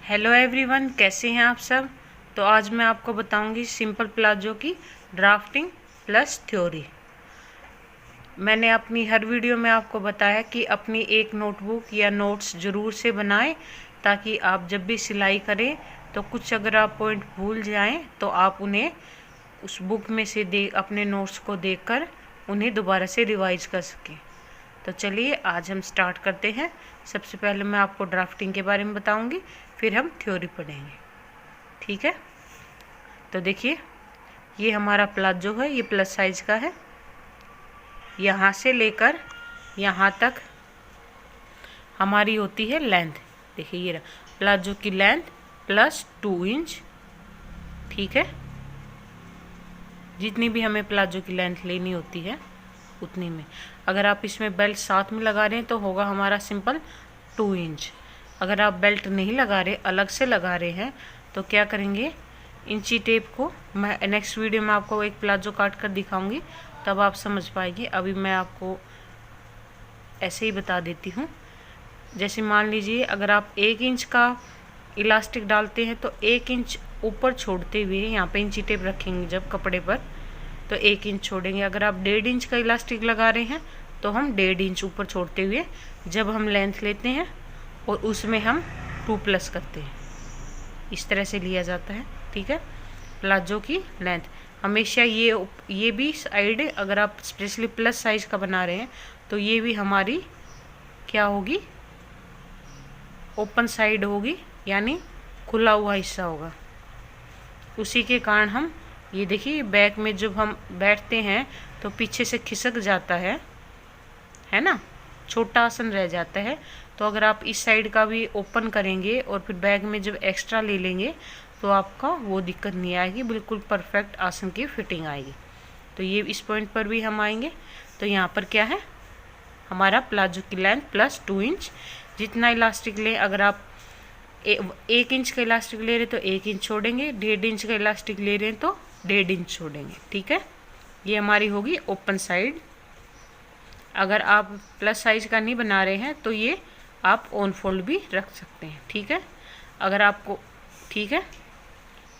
Hello everyone, कैसे हैं आप सब। तो आज मैं आपको बताऊंगी सिंपल प्लाजो की ड्राफ्टिंग प्लस थ्योरी। मैंने अपनी हर वीडियो में आपको बताया कि अपनी एक नोटबुक या नोट्स ज़रूर से बनाएं, ताकि आप जब भी सिलाई करें तो कुछ अगर आप पॉइंट भूल जाएं तो आप उन्हें उस बुक में से अपने नोट्स को देखकर उन्हें दोबारा से रिवाइज कर सकें। तो चलिए आज हम स्टार्ट करते हैं। सबसे पहले मैं आपको ड्राफ्टिंग के बारे में बताऊंगी, फिर हम थ्योरी पढ़ेंगे। ठीक है, तो देखिए ये हमारा प्लाजो है, ये प्लस साइज का है। यहाँ से लेकर यहाँ तक हमारी होती है लेंथ। देखिए ये प्लाजो की लेंथ +2 इंच। ठीक है, जितनी भी हमें प्लाजो की लेंथ लेनी होती है उतनी में। अगर आप इसमें बेल्ट साथ में लगा रहे हैं तो होगा हमारा सिंपल 2 इंच। अगर आप बेल्ट नहीं लगा रहे, अलग से लगा रहे हैं, तो क्या करेंगे, इंची टेप को मैं नेक्स्ट वीडियो में आपको एक प्लाजो काट कर दिखाऊंगी, तब आप समझ पाएंगे। अभी मैं आपको ऐसे ही बता देती हूँ। जैसे मान लीजिए अगर आप 1 इंच का इलास्टिक डालते हैं तो 1 इंच ऊपर छोड़ते हुए यहाँ पे इंची टेप रखेंगे जब कपड़े पर, तो 1 इंच छोड़ेंगे। अगर आप 1.5 इंच का इलास्टिक लगा रहे हैं तो हम 1.5 इंच ऊपर छोड़ते हुए जब हम लेंथ लेते हैं और उसमें हम 2+ करते हैं। इस तरह से लिया जाता है। ठीक है, प्लाजो की लेंथ हमेशा ये भी साइड, अगर आप स्पेशली प्लस साइज का बना रहे हैं तो ये भी हमारी क्या होगी, ओपन साइड होगी, यानी खुला हुआ हिस्सा होगा। उसी के कारण हम ये देखिए बैक में जब हम बैठते हैं तो पीछे से खिसक जाता है ना, छोटा आसन रह जाता है। तो अगर आप इस साइड का भी ओपन करेंगे और फिर बैग में जब एक्स्ट्रा ले लेंगे तो आपका वो दिक्कत नहीं आएगी, बिल्कुल परफेक्ट आसन की फिटिंग आएगी। तो ये इस पॉइंट पर भी हम आएंगे। तो यहाँ पर क्या है, हमारा प्लाजो की लेंथ +2 इंच। जितना इलास्टिक लें, अगर आप 1 इंच का इलास्टिक ले रहे हैं तो 1 इंच छोड़ेंगे, 1.5 इंच का इलास्टिक ले रहे हैं तो 1.5 इंच छोड़ेंगे। ठीक है, ये हमारी होगी ओपन साइड। अगर आप प्लस साइज का नहीं बना रहे हैं तो ये आप ऑन फोल्ड भी रख सकते हैं। ठीक है, अगर आपको ठीक है,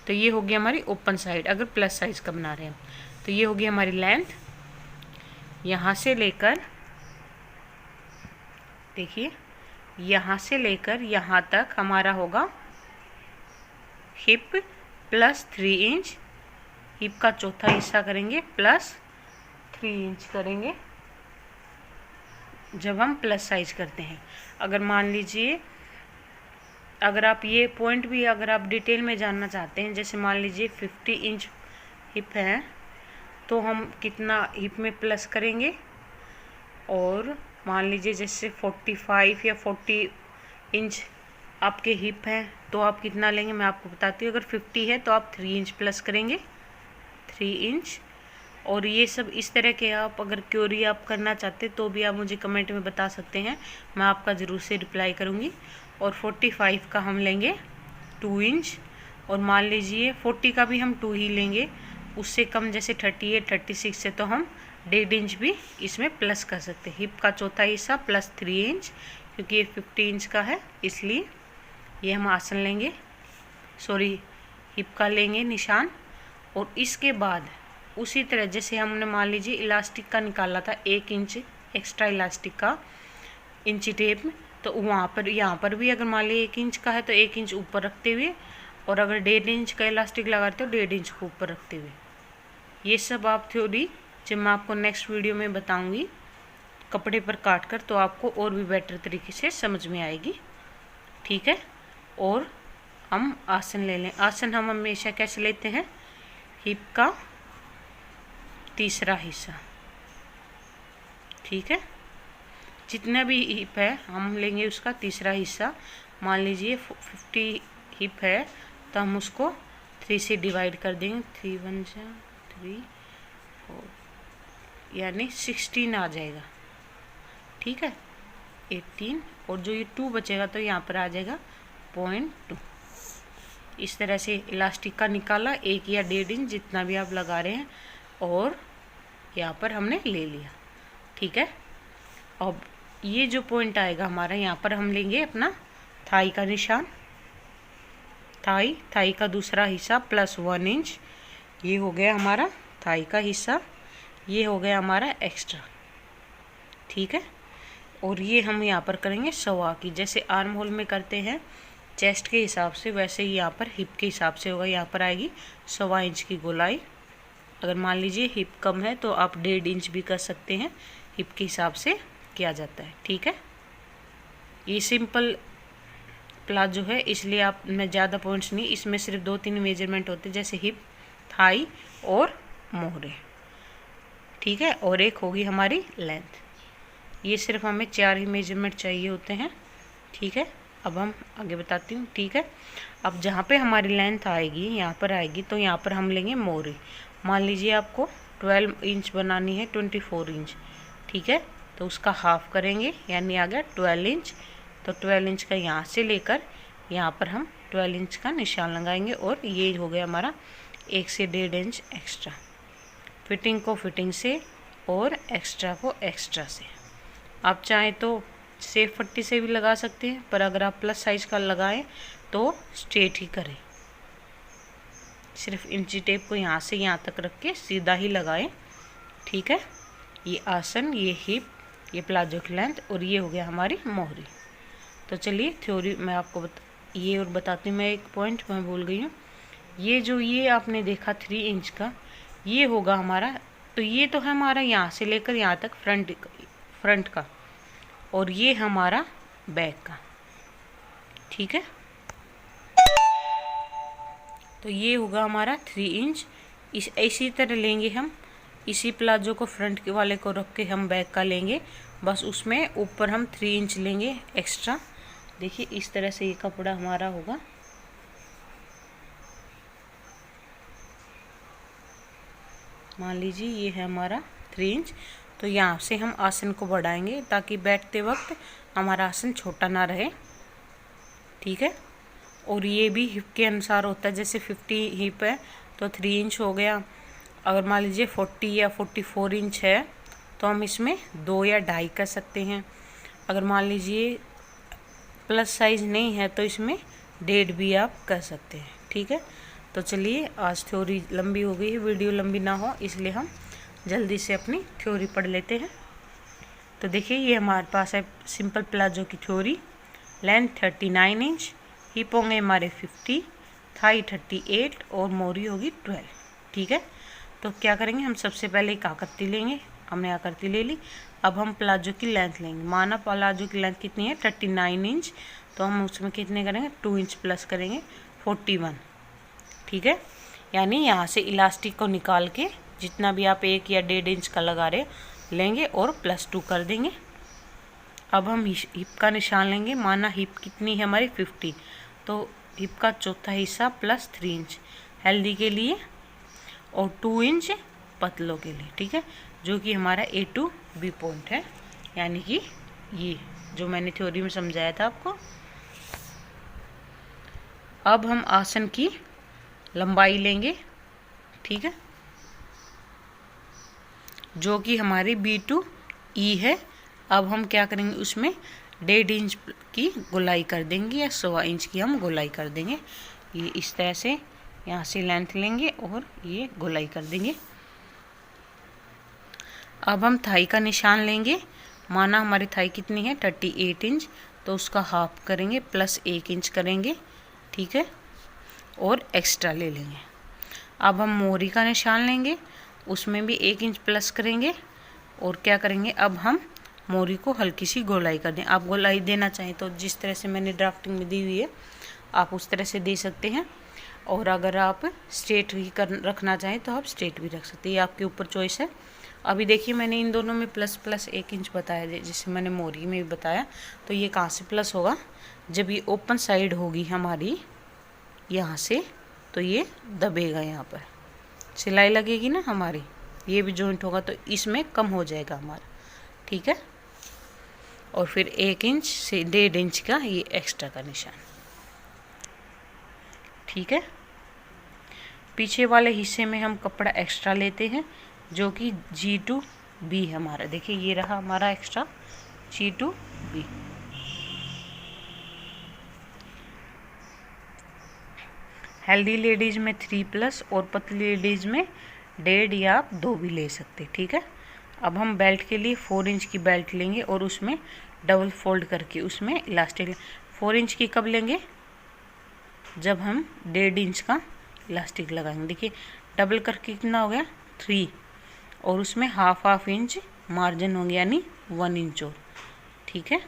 तो ये होगी हमारी ओपन साइड अगर प्लस साइज का बना रहे हैं। तो ये होगी हमारी लेंथ, यहाँ से लेकर देखिए यहाँ से लेकर यहाँ तक हमारा होगा हिप +3 इंच। हिप का चौथा हिस्सा करेंगे +3 इंच करेंगे जब हम प्लस साइज करते हैं। अगर मान लीजिए अगर आप ये पॉइंट भी अगर आप डिटेल में जानना चाहते हैं, जैसे मान लीजिए 50 इंच हिप है तो हम कितना हिप में प्लस करेंगे, और मान लीजिए जैसे 45 या 40 इंच आपके हिप हैं तो आप कितना लेंगे मैं आपको बताती हूँ। अगर 50 है तो आप 3 इंच प्लस करेंगे, 3 इंच। और ये सब इस तरह के आप अगर क्वेरी आप करना चाहते तो भी आप मुझे कमेंट में बता सकते हैं, मैं आपका ज़रूर से रिप्लाई करूँगी। और 45 का हम लेंगे 2 इंच, और मान लीजिए 40 का भी हम 2 ही लेंगे। उससे कम जैसे 38 36 से तो हम 1.5 इंच भी इसमें प्लस कर सकते हैं। हिप का चौथा हिस्सा +3 इंच, क्योंकि ये 50 इंच का है इसलिए ये हम आसन लेंगे, सॉरी हिप का लेंगे निशान। और इसके बाद उसी तरह जैसे हमने मान लीजिए इलास्टिक का निकाला था 1 इंच एक्स्ट्रा इलास्टिक का इंची टेप में, तो वहाँ पर यहाँ पर भी अगर मान लीजिए 1 इंच का है तो 1 इंच ऊपर रखते हुए, और अगर 1.5 इंच का इलास्टिक लगाते हो 1.5 इंच को ऊपर रखते हुए। ये सब आप थ्योरी जब मैं आपको नेक्स्ट वीडियो में बताऊंगी कपड़े पर काट कर, तो आपको और भी बेटर तरीके से समझ में आएगी। ठीक है, और हम आसन ले लें। आसन हम हमेशा कैसे लेते हैं, हिप का तीसरा हिस्सा। ठीक है, जितना भी हिप है हम लेंगे उसका तीसरा हिस्सा। मान लीजिए 50 हिप है तो हम उसको 3 से डिवाइड कर देंगे, 3 1 3 4, यानी 16 आ जाएगा। ठीक है, 18, और जो ये 2 बचेगा तो यहाँ पर आ जाएगा 0.2। इस तरह से इलास्टिक का निकाला 1 या 1.5 इंच जितना भी आप लगा रहे हैं, और यहाँ पर हमने ले लिया। ठीक है, अब ये जो पॉइंट आएगा हमारा, यहाँ पर हम लेंगे अपना थाई का निशान। थाई का दूसरा हिस्सा प्लस 1 इंच, ये हो गया हमारा थाई का हिस्सा, ये हो गया हमारा एक्स्ट्रा। ठीक है, और ये हम यहाँ पर करेंगे सवा की, जैसे आर्म होल में करते हैं चेस्ट के हिसाब से, वैसे ही यहाँ पर हिप के हिसाब से होगा। यहाँ पर आएगी 1.25 इंच की गोलाई। अगर मान लीजिए हिप कम है तो आप 1.5 इंच भी कर सकते हैं, हिप के हिसाब से किया जाता है। ठीक है, ये सिंपल प्लाजो है, इसलिए आप में ज़्यादा पॉइंट्स नहीं, इसमें सिर्फ 2-3 मेजरमेंट होते हैं, जैसे हिप, थाई और मोहरे। ठीक है, और एक होगी हमारी लेंथ। ये सिर्फ हमें 4 ही मेजरमेंट चाहिए होते हैं। ठीक है, अब हम आगे बताती हूँ। ठीक है, अब जहाँ पे हमारी लेंथ आएगी यहाँ पर आएगी, तो यहाँ पर हम लेंगे मोहरे। मान लीजिए आपको 12 इंच बनानी है 24 इंच। ठीक है, तो उसका हाफ करेंगे, यानी आ गया 12 इंच। तो 12 इंच का यहाँ से लेकर यहाँ पर हम 12 इंच का निशान लगाएंगे, और ये हो गया हमारा 1 से 1.5 इंच एक्स्ट्रा। फिटिंग को फिटिंग से और एक्स्ट्रा को एक्स्ट्रा से। आप चाहें तो सेफ पट्टी से भी लगा सकते हैं, पर अगर आप प्लस साइज का लगाएं तो स्ट्रेट ही करें। सिर्फ इंची टेप को यहाँ से यहाँ तक रख के सीधा ही लगाएं। ठीक है, ये आसन, ये हिप, ये प्लाजो की लेंथ, और ये हो गया हमारी मोहरी। तो चलिए थ्योरी मैं आपको ये और बताती हूँ। मैं एक पॉइंट मैं भूल गई हूँ, ये आपने देखा 3 इंच का, ये होगा हमारा, तो ये तो है हमारा यहाँ से लेकर यहाँ तक फ्रंट का, और ये हमारा बैक का। ठीक है, तो ये होगा हमारा 3 इंच। इसी तरह लेंगे हम, इसी प्लाजो को फ्रंट के वाले को रख के हम बैक का लेंगे, बस उसमें ऊपर हम 3 इंच लेंगे एक्स्ट्रा। देखिए इस तरह से ये कपड़ा हमारा होगा। मान लीजिए ये है हमारा 3 इंच। तो यहाँ से हम आसन को बढ़ाएंगे ताकि बैठते वक्त हमारा आसन छोटा ना रहे। ठीक है, और ये भी हिप के अनुसार होता है, जैसे 50 हिप है तो 3 इंच हो गया। अगर मान लीजिए 40 या 44 इंच है तो हम इसमें 2 या 2.5 कर सकते हैं। अगर मान लीजिए प्लस साइज नहीं है तो इसमें 1.5 भी आप कर सकते हैं। ठीक है, तो चलिए आज थ्योरी लंबी हो गई है, वीडियो लंबी ना हो इसलिए हम जल्दी से अपनी थ्योरी पढ़ लेते हैं। तो देखिए ये हमारे पास है सिंपल प्लाजो की थ्योरी। लेंथ 39 इंच, हिप होंगे हमारे 50, थाई 38 और मोरी होगी 12। ठीक है, तो क्या करेंगे हम सबसे पहले एक आकृति लेंगे, हमने आकृति ले ली। अब हम प्लाजो की लेंथ लेंगे। माना प्लाजो की लेंथ कितनी है 39 इंच, तो हम उसमें कितने करेंगे 2 इंच प्लस करेंगे 41। ठीक है, यानी यहाँ से इलास्टिक को निकाल के जितना भी आप 1 या 1.5 इंच का लगा रहे लेंगे और +2 कर देंगे। अब हम हिप का निशान लेंगे। माना हिप कितनी है हमारी 50, तो हिप का चौथा हिस्सा प्लस 3 इंच हेल्दी के लिए और 2 इंच पतलों के लिए। ठीक है, जो कि हमारा A to B पॉइंट है, यानी कि ये जो मैंने थ्योरी में समझाया था आपको। अब हम आसन की लंबाई लेंगे। ठीक है, जो कि हमारी B to E है। अब हम क्या करेंगे उसमें 1.5 इंच की गोलाई कर देंगे या 1.25 इंच की हम गोलाई कर देंगे। ये इस तरह से यहाँ से लेंथ लेंगे और ये गोलाई कर देंगे। अब हम थाई का निशान लेंगे। माना हमारी थाई कितनी है 38 इंच, तो उसका हाफ करेंगे +1 इंच करेंगे। ठीक है, और एक्स्ट्रा ले लेंगे। अब हम मोहरी का निशान लेंगे, उसमें भी 1 इंच प्लस करेंगे और क्या करेंगे अब हम मोहरी को हल्की सी गोलाई कर दें। आप गोलाई देना चाहें तो जिस तरह से मैंने ड्राफ्टिंग में दी हुई है आप उस तरह से दे सकते हैं, और अगर आप स्ट्रेट ही रखना चाहें तो आप स्ट्रेट भी रख सकते हैं, ये आपके ऊपर चॉइस है। अभी देखिए मैंने इन दोनों में +1 इंच बताया, जैसे मैंने मोहरी में भी बताया। तो ये कहाँ से प्लस होगा, जब ये ओपन साइड होगी हमारी यहाँ से, तो ये दबेगा, यहाँ पर सिलाई लगेगी ना हमारी, ये भी जॉइंट होगा तो इसमें कम हो जाएगा हमारा। ठीक है, और फिर 1 इंच से 1.5 इंच का ये एक्स्ट्रा का निशान। ठीक है, पीछे वाले हिस्से में हम कपड़ा एक्स्ट्रा लेते हैं जो कि G to B हमारा। देखिए ये रहा हमारा extra G to B। Healthy ladies में 3+ और पतली लेडीज़ में 1.5 या आप 2 भी ले सकते, ठीक है। अब हम बेल्ट के लिए 4 इंच की बेल्ट लेंगे और उसमें डबल फोल्ड करके उसमें इलास्टिक 4 इंच की कब लेंगे, जब हम 1.5 इंच का इलास्टिक लगाएंगे। देखिए डबल करके कितना हो गया 3, और उसमें हाफ इंच मार्जिन हो गया, यानी 1 इंच और, ठीक है।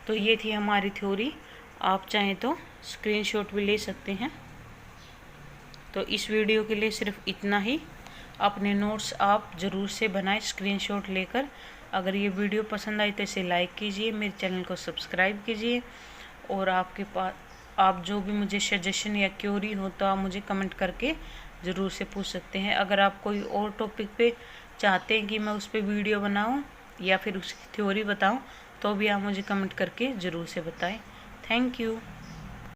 तो ये थी हमारी थ्योरी। आप चाहें तो स्क्रीनशॉट भी ले सकते हैं। तो इस वीडियो के लिए सिर्फ इतना ही। अपने नोट्स आप ज़रूर से बनाएं स्क्रीनशॉट लेकर। अगर ये वीडियो पसंद आई तो इसे लाइक कीजिए, मेरे चैनल को सब्सक्राइब कीजिए, और आपके पास आप जो भी मुझे सजेशन या क्वेरी हो तो आप मुझे कमेंट करके ज़रूर से पूछ सकते हैं। अगर आप कोई और टॉपिक पे चाहते हैं कि मैं उस पर वीडियो बनाऊं या फिर उसकी थ्योरी बताऊं तो भी आप मुझे कमेंट करके ज़रूर से बताएं। Thank you.